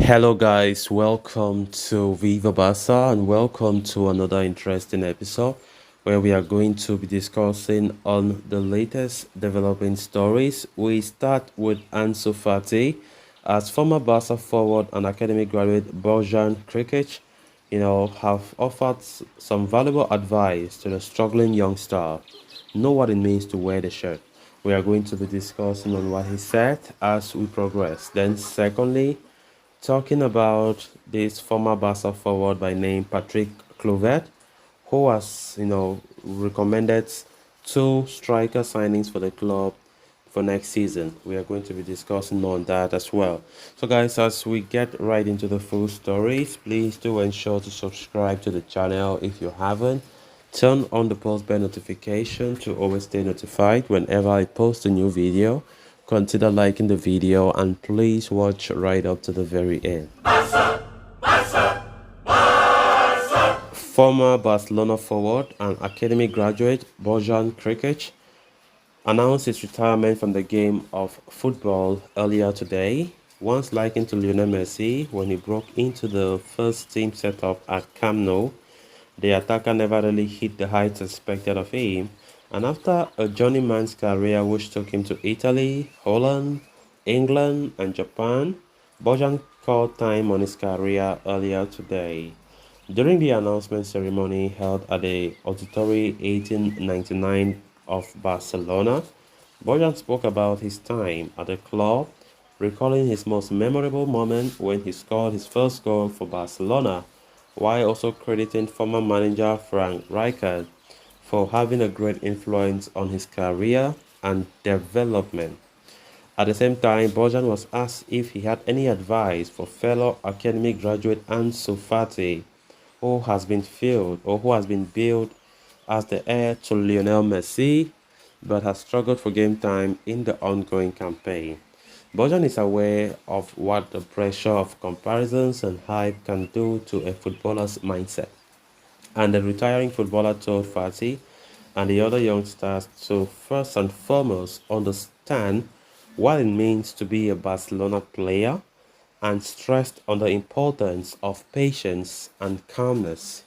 Hello, guys. Welcome to Viva Barca and welcome to another interesting episode where we are going to be discussing on the latest developing stories. We start with Ansu Fati. As former Barca forward and academy graduate Bojan Krkic, have offered some valuable advice to the struggling young star. Know what it means to wear the shirt. We are going to be discussing on what he said as we progress. Then, secondly, talking about this former Barca forward by name Patrick Kluivert, who has, recommended two striker signings for the club for next season. We are going to be discussing on that as well. So, guys, as we get right into the full stories, please do ensure to subscribe to the channel if you haven't. Turn on the post bell notification to always stay notified whenever I post a new video. Consider liking the video and please watch right up to the very end. Former Barcelona forward and academy graduate Bojan Krkic announced his retirement from the game of football earlier today. Once likened to Lionel Messi when he broke into the first team setup at Camp Nou, the attacker never really hit the heights expected of him, and after a journeyman's career which took him to Italy, Holland, England, and Japan, Bojan called time on his career earlier today. During the announcement ceremony held at the Auditory 1899 of Barcelona, Bojan spoke about his time at the club, recalling his most memorable moment when he scored his first goal for Barcelona, while also crediting former manager Frank Rijkaard for having a great influence on his career and development. At the same time, Bojan was asked if he had any advice for fellow academy graduate Ansu Fati, who has been billed as the heir to Lionel Messi, but has struggled for game time in the ongoing campaign. Bojan is aware of what the pressure of comparisons and hype can do to a footballer's mindset, and the retiring footballer told Fati and the other youngsters to first and foremost understand what it means to be a Barcelona player and stressed on the importance of patience and calmness.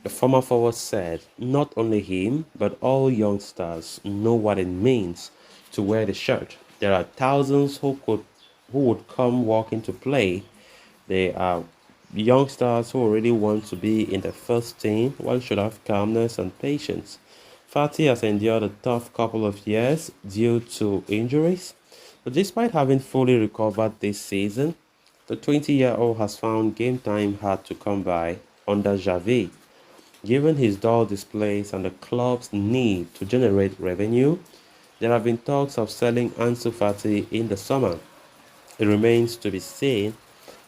The former forward said not only him, but all youngsters know what it means to wear the shirt. There are thousands who would come walking to play. There are youngsters who already want to be in the first team. One should have calmness and patience. Fati has endured a tough couple of years due to injuries, but despite having fully recovered this season, the 20-year-old has found game time hard to come by under Xavi. Given his dull displays and the club's need to generate revenue, there have been talks of selling Ansu Fati in the summer. It remains to be seen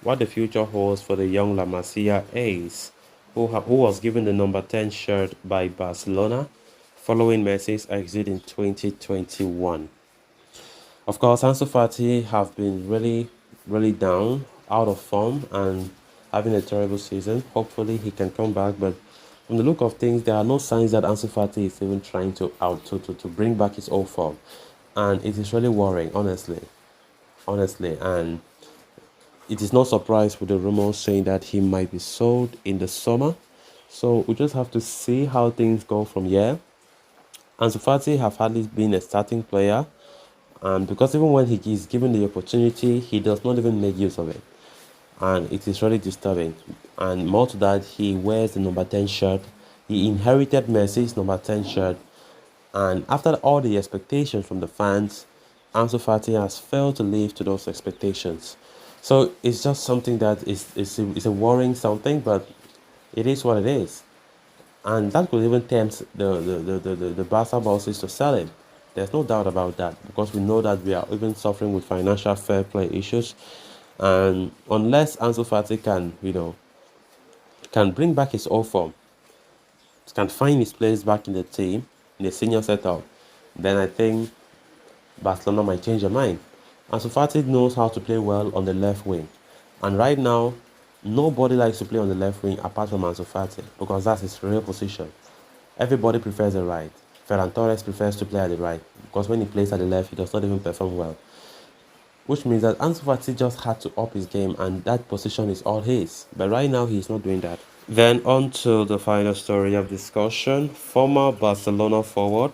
what the future holds for the young La Masia ace, who was given the number 10 shirt by Barcelona following Messi's exit in 2021. Of course, Ansu Fati have been really down, out of form, and having a terrible season. Hopefully, he can come back, but from the look of things, there are no signs that Ansu Fati is even trying to bring back his old form, and it is really worrying, honestly. And it is no surprise with the rumors saying that he might be sold in the summer. So we just have to see how things go from here. Ansu Fati have hardly been a starting player, and because even when he is given the opportunity, he does not even make use of it, and it is really disturbing. And more to that, he wears the number 10 shirt. He inherited Messi's number 10 shirt, and after all the expectations from the fans, Ansu Fati has failed to live to those expectations. So it's just something that is a worrying something, but it is what it is. And that could even tempt the Barca bosses to sell him. There's no doubt about that, because we know that we are even suffering with financial fair play issues. And unless Ansu Fati can bring back his old form, can find his place back in the team, in the senior setup, then I think Barcelona might change their mind. Ansu Fati knows how to play well on the left wing. And right now, nobody likes to play on the left wing apart from Ansu Fati, because that's his real position. Everybody prefers the right. Ferran Torres prefers to play at the right, because when he plays at the left, he does not even perform well. which means that Ansu Fati just had to up his game and that position is all his. But right now, he's not doing that. Then on to the final story of discussion. Former Barcelona forward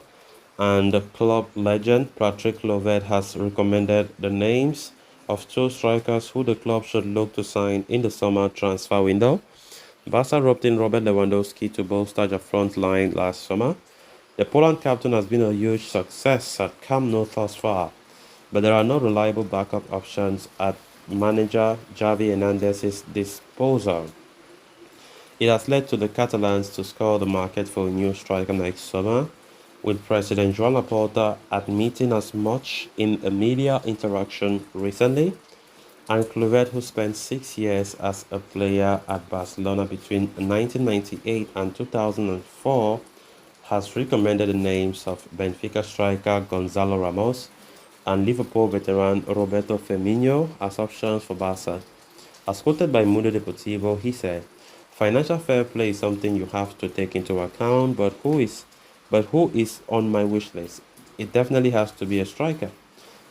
and club legend Patrick Kluivert has recommended the names of two strikers who the club should look to sign in the summer transfer window. Barca roped in Robert Lewandowski to bolster their front line last summer. The Poland captain has been a huge success at Camp Nou thus far, but there are no reliable backup options at manager Xavi Hernandez's disposal. It has led to the Catalans to scour the market for a new striker next summer, with President Joan Laporta admitting as much in a media interaction recently. And Kluivert, who spent 6 years as a player at Barcelona between 1998 and 2004, has recommended the names of Benfica striker Gonzalo Ramos and Liverpool veteran Roberto Firmino as options for Barca. As quoted by Mundo Deportivo, he said, "Financial fair play is something you have to take into account, but who is on my wish list? It definitely has to be a striker.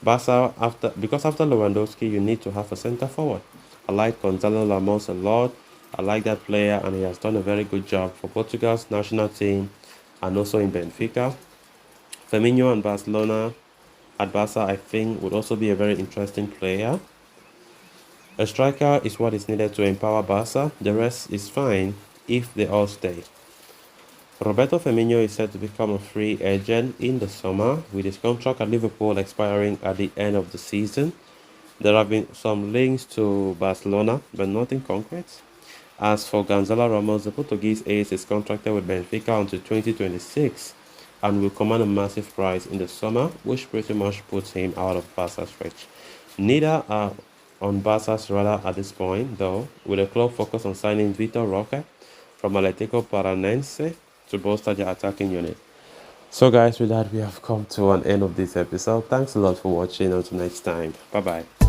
Barca, because after Lewandowski, you need to have a centre forward. I like Gonzalo Ramos a lot. I like that player, and he has done a very good job for Portugal's national team and also in Benfica. Firmino and Barcelona at Barca, I think, would also be a very interesting player. A striker is what is needed to empower Barca. The rest is fine if they all stay." Roberto Firmino is set to become a free agent in the summer, with his contract at Liverpool expiring at the end of the season. There have been some links to Barcelona, but nothing concrete. As for Gonzalo Ramos, the Portuguese ace is contracted with Benfica until 2026 and will command a massive price in the summer, which pretty much puts him out of Barca's reach. Neither are on Barca's radar at this point, though, with the club focused on signing Vitor Roque from Atlético Paranaense to bolster their attacking unit. So guys, with that, we have come to an end of this episode. Thanks a lot for watching. Until next time. Bye-bye.